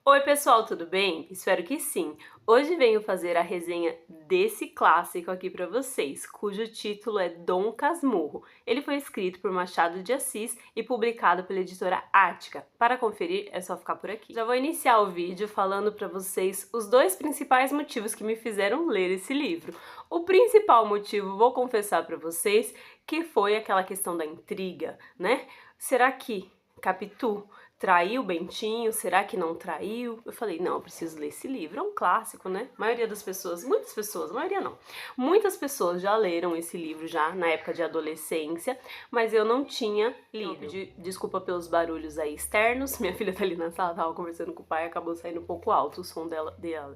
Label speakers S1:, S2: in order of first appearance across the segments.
S1: Oi pessoal, tudo bem? Espero que sim. Hoje venho fazer a resenha desse clássico aqui para vocês, cujo título é Dom Casmurro. Ele foi escrito por Machado de Assis e publicado pela editora Ática. Para conferir é só ficar por aqui. Já vou iniciar o vídeo falando para vocês os dois principais motivos que me fizeram ler esse livro. O principal motivo, vou confessar para vocês, que foi aquela questão da intriga, né? Será que Capitu traiu Bentinho? Será que não traiu? Eu falei, não, eu preciso ler esse livro, é um clássico, né? A maioria das pessoas, muitas pessoas, a maioria não, muitas pessoas já leram esse livro já na época de adolescência, mas eu não tinha lido. Desculpa pelos barulhos aí externos, minha filha tá ali na sala, tava conversando com o pai, acabou saindo um pouco alto o som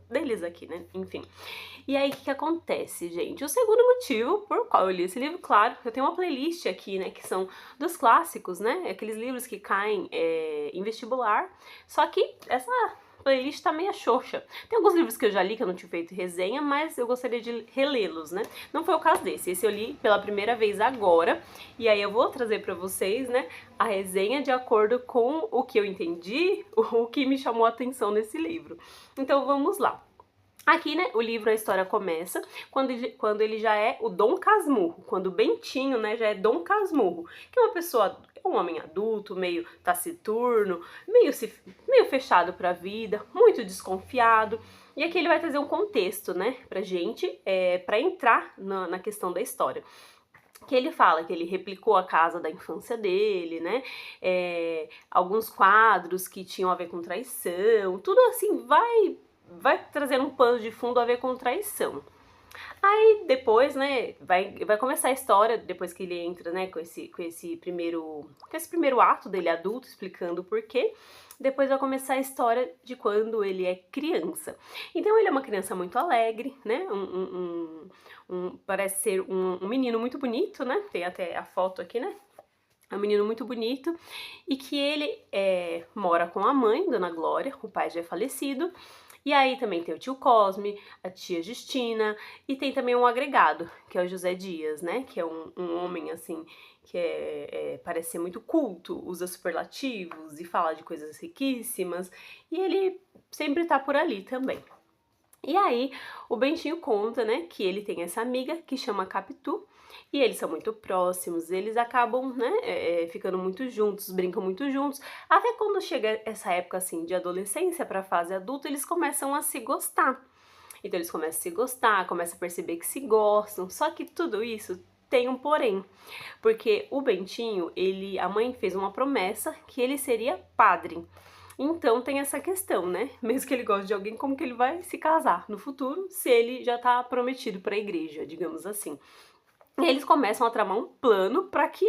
S1: deles aqui, né? Enfim. E aí, o que acontece, gente? O segundo motivo por qual eu li esse livro, claro, eu tenho uma playlist aqui, né, que são dos clássicos, né, aqueles livros que caem em vestibular, só que essa playlist tá meio xoxa. Tem alguns livros que eu já li, que eu não tinha feito resenha, mas eu gostaria de relê-los, né? Não foi o caso desse, esse eu li pela primeira vez agora, e aí eu vou trazer pra vocês, né, a resenha de acordo com o que eu entendi, o que me chamou a atenção nesse livro. Então vamos lá. Aqui, né, o livro, a história começa quando ele já é o Dom Casmurro, quando o Bentinho, né, já é Dom Casmurro, que é uma pessoa, um homem adulto, meio taciturno, meio fechado pra vida, muito desconfiado. E aqui ele vai trazer um contexto, né, pra gente, pra entrar na questão da história. Que ele fala que ele replicou a casa da infância dele, né, alguns quadros que tinham a ver com traição, tudo assim vai trazendo um pano de fundo a ver com traição. Aí depois, né, vai começar a história, depois que ele entra, né, com esse primeiro ato dele adulto, explicando o porquê. Depois vai começar a história de quando ele é criança. Então ele é uma criança muito alegre, né, parece ser um menino muito bonito, né, tem até a foto aqui, né, é um menino muito bonito, e que ele mora com a mãe, Dona Glória, o pai já é falecido, e aí também tem o tio Cosme, a tia Justina, e tem também um agregado, que é o José Dias, né, que é um homem, assim, que parece ser muito culto, usa superlativos e fala de coisas riquíssimas, e ele sempre tá por ali também. E aí, o Bentinho conta, né, que ele tem essa amiga que chama Capitu, e eles são muito próximos, eles acabam, né, ficando muito juntos, brincam muito juntos, até quando chega essa época, assim, de adolescência pra fase adulta, eles começam a se gostar. Então eles começam a se gostar, começam a perceber que se gostam, só que tudo isso tem um porém, porque o Bentinho, a mãe fez uma promessa que ele seria padre. Então tem essa questão, né? Mesmo que ele goste de alguém, como que ele vai se casar no futuro se ele já tá prometido pra igreja, digamos assim. E eles começam a tramar um plano para que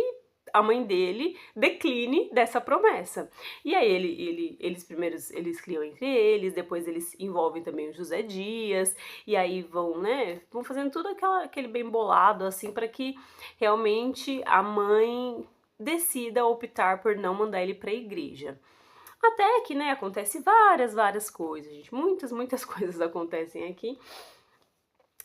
S1: a mãe dele decline dessa promessa. E aí eles criam entre eles, depois eles envolvem também o José Dias, e aí vão fazendo tudo aquele bem bolado, assim, para que realmente a mãe decida optar por não mandar ele pra igreja. Até que, né, acontece várias coisas, gente. Muitas coisas acontecem aqui.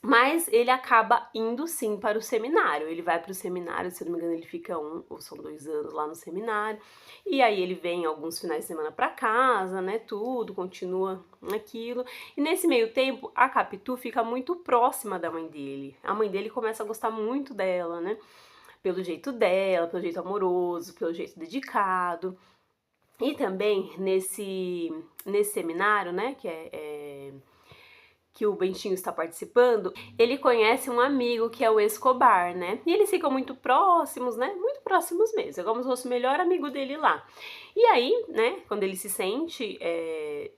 S1: Mas ele acaba indo sim para o seminário. Ele vai para o seminário, se eu não me engano, ele fica 1 ou são 2 anos lá no seminário. E aí ele vem alguns finais de semana para casa, né? Tudo, continua aquilo. E nesse meio tempo, a Capitu fica muito próxima da mãe dele. A mãe dele começa a gostar muito dela, né? Pelo jeito dela, pelo jeito amoroso, pelo jeito dedicado. E também nesse seminário, né, que o Bentinho está participando, ele conhece um amigo que é o Escobar, né? E eles ficam muito próximos, né? Muito próximos mesmo. É como se fosse o melhor amigo dele lá. E aí, né, quando ele se sente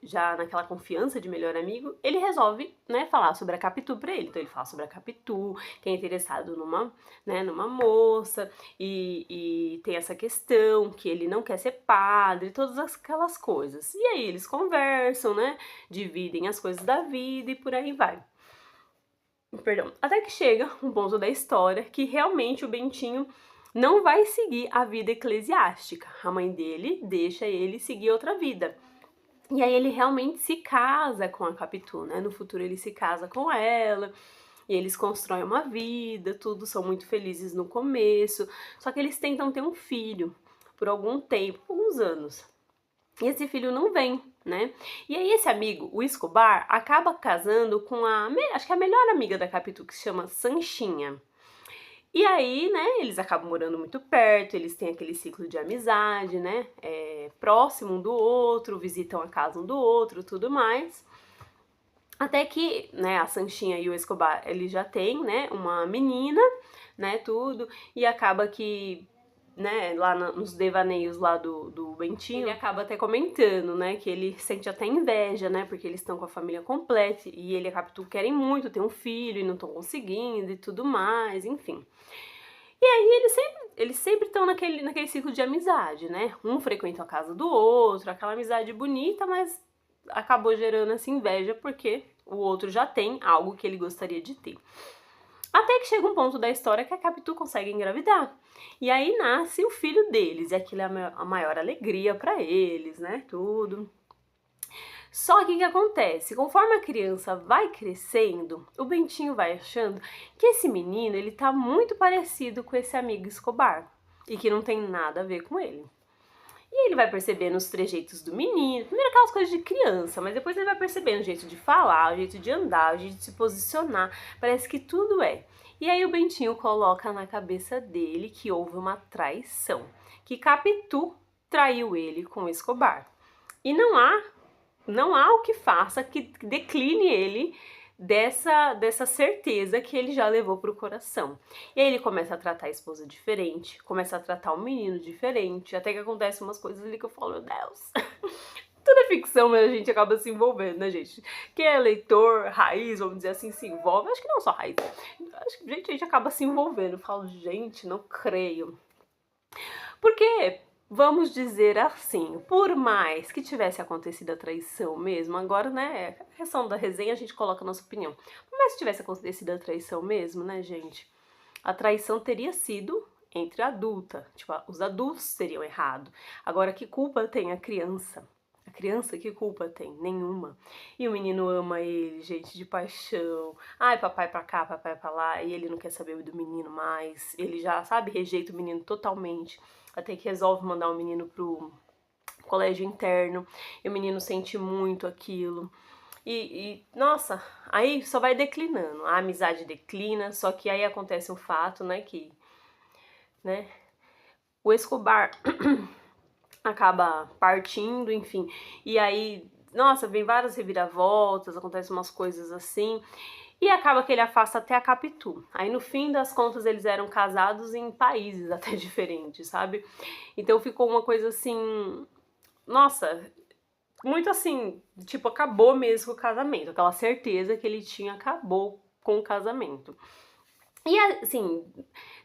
S1: já naquela confiança de melhor amigo, ele resolve, né, falar sobre a Capitu pra ele. Então ele fala sobre a Capitu, que é interessado numa moça, e tem essa questão que ele não quer ser padre, todas aquelas coisas. E aí eles conversam, né, dividem as coisas da vida e por aí vai. Perdão. Até que chega um ponto da história que realmente o Bentinho não vai seguir a vida eclesiástica. A mãe dele deixa ele seguir outra vida. E aí ele realmente se casa com a Capitu, né? No futuro ele se casa com ela, e eles constroem uma vida, tudo, são muito felizes no começo. Só que eles tentam ter um filho por algum tempo, alguns anos. E esse filho não vem, né? E aí esse amigo, o Escobar, acaba casando com acho que a melhor amiga da Capitu, que se chama Sanchinha. E aí, né, eles acabam morando muito perto, eles têm aquele ciclo de amizade, né, próximo um do outro, visitam a casa um do outro, tudo mais. Até que, né, a Sanchinha e o Escobar, eles já têm, né, uma menina, né, tudo, e acaba que, né, lá nos devaneios lá do Bentinho, ele acaba até comentando, né, que ele sente até inveja, né, porque eles estão com a família completa, e ele e a Capitu querem muito ter um filho e não estão conseguindo e tudo mais, enfim. E aí eles sempre estão naquele ciclo de amizade, né, um frequenta a casa do outro, aquela amizade bonita, mas acabou gerando essa inveja porque o outro já tem algo que ele gostaria de ter. Até que chega um ponto da história que a Capitu consegue engravidar. E aí nasce o filho deles, e aquilo é a maior alegria pra eles, né, tudo. Só que o que acontece? Conforme a criança vai crescendo, o Bentinho vai achando que esse menino, ele tá muito parecido com esse amigo Escobar, e que não tem nada a ver com ele. E ele vai percebendo os trejeitos do menino, primeiro aquelas coisas de criança, mas depois ele vai percebendo o jeito de falar, o jeito de andar, o jeito de se posicionar, parece que tudo é. E aí o Bentinho coloca na cabeça dele que houve uma traição, que Capitu traiu ele com o Escobar. E não há o que faça que decline ele dessa certeza que ele já levou pro coração. E aí ele começa a tratar a esposa diferente, começa a tratar o menino diferente, até que acontecem umas coisas ali que eu falo, meu Deus, tudo é ficção, mas a gente acaba se envolvendo, né, gente? Quem é leitor, raiz, vamos dizer assim, se envolve, acho que não só raiz, acho que a gente acaba se envolvendo, eu falo, gente, não creio. Porque, vamos dizer assim, por mais que tivesse acontecido a traição mesmo, agora, né, a questão da resenha a gente coloca a nossa opinião. Por mais que tivesse acontecido a traição mesmo, né, gente, a traição teria sido entre adulta, tipo, os adultos teriam errado. Agora, que culpa tem a criança? A criança, que culpa tem? Nenhuma. E o menino ama ele, gente, de paixão. Ai, papai pra cá, papai pra lá. E ele não quer saber do menino mais. Ele já, sabe, rejeita o menino totalmente. Até que resolve mandar o menino pro colégio interno. E o menino sente muito aquilo. Nossa, aí só vai declinando. A amizade declina, só que aí acontece um fato, né, que, né, o Escobar acaba partindo, enfim. E aí, nossa, vem várias reviravoltas, acontecem umas coisas assim. E acaba que ele afasta até a Capitu. Aí no fim das contas eles eram casados em países até diferentes, sabe? Então ficou uma coisa assim, nossa, muito assim, tipo, acabou mesmo com o casamento. Aquela certeza que ele tinha acabou com o casamento. E assim,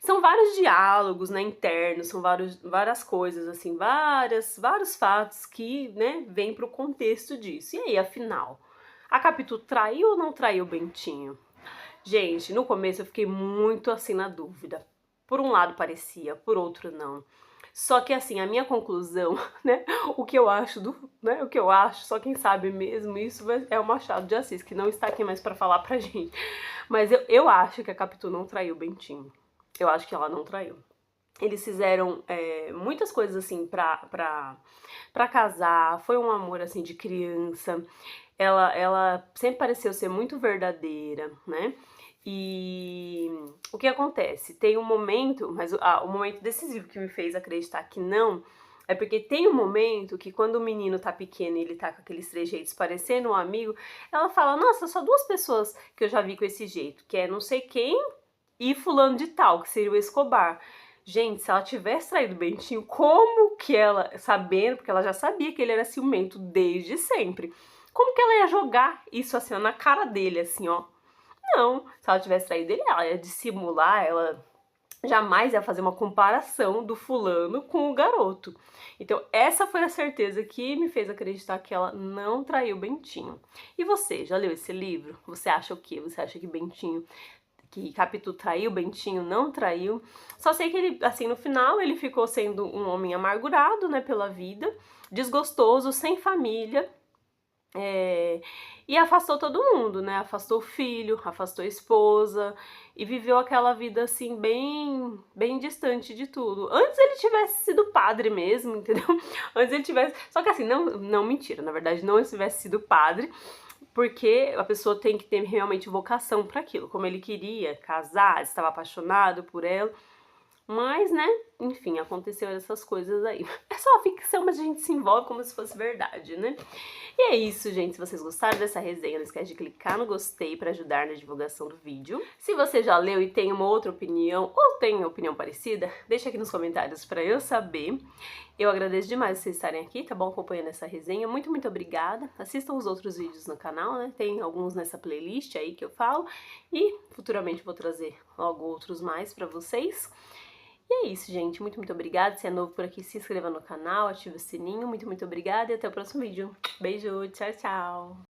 S1: são vários diálogos, né, internos, são várias coisas, assim, vários fatos que, né, vêm pro contexto disso. E aí, afinal, a Capitu traiu ou não traiu o Bentinho? Gente, no começo eu fiquei muito assim na dúvida. Por um lado parecia, por outro não. Só que assim, a minha conclusão, né, o que eu acho né, o que eu acho, só quem sabe mesmo, isso é o Machado de Assis, que não está aqui mais pra falar pra gente. Mas eu acho que a Capitu não traiu o Bentinho. Eu acho que ela não traiu. Eles fizeram muitas coisas assim pra casar, foi um amor assim de criança. Ela sempre pareceu ser muito verdadeira, né? E o que acontece? Tem um momento, mas o momento decisivo que me fez acreditar que não, é porque tem um momento que quando o menino tá pequeno e ele tá com aqueles trejeitos parecendo um amigo, ela fala, nossa, só duas pessoas que eu já vi com esse jeito, que é não sei quem e fulano de tal, que seria o Escobar. Gente, se ela tivesse traído o Bentinho, como que ela, sabendo, porque ela já sabia que ele era ciumento desde sempre, como que ela ia jogar isso assim, ó, na cara dele, assim, ó? Não, se ela tivesse traído ele, ela ia dissimular, ela jamais ia fazer uma comparação do fulano com o garoto. Então, essa foi a certeza que me fez acreditar que ela não traiu Bentinho. E você, já leu esse livro? Você acha o quê? Você acha que Capitu traiu, Bentinho não traiu? Só sei que ele, assim, no final ele ficou sendo um homem amargurado, né, pela vida, desgostoso, sem família, E afastou todo mundo, né, afastou o filho, afastou a esposa, e viveu aquela vida, assim, bem distante de tudo. Antes ele tivesse sido padre mesmo, entendeu? Antes ele tivesse só que assim, não mentira, na verdade não tivesse sido padre, porque a pessoa tem que ter realmente vocação para aquilo, como ele queria casar, estava apaixonado por ela, mas, né, enfim, aconteceu essas coisas aí. É só ficção, mas a gente se envolve como se fosse verdade, né? E é isso, gente. Se vocês gostaram dessa resenha, não esquece de clicar no gostei para ajudar na divulgação do vídeo. Se você já leu e tem uma outra opinião ou tem opinião parecida, deixa aqui nos comentários para eu saber. Eu agradeço demais vocês estarem aqui, tá bom? Acompanhando essa resenha. Muito obrigada. Assistam os outros vídeos no canal, né? Tem alguns nessa playlist aí que eu falo. E futuramente vou trazer logo outros mais para vocês. E é isso, gente. Muito obrigada. Se é novo por aqui, se inscreva no canal, ative o sininho. Muito obrigada e até o próximo vídeo. Beijo, tchau, tchau!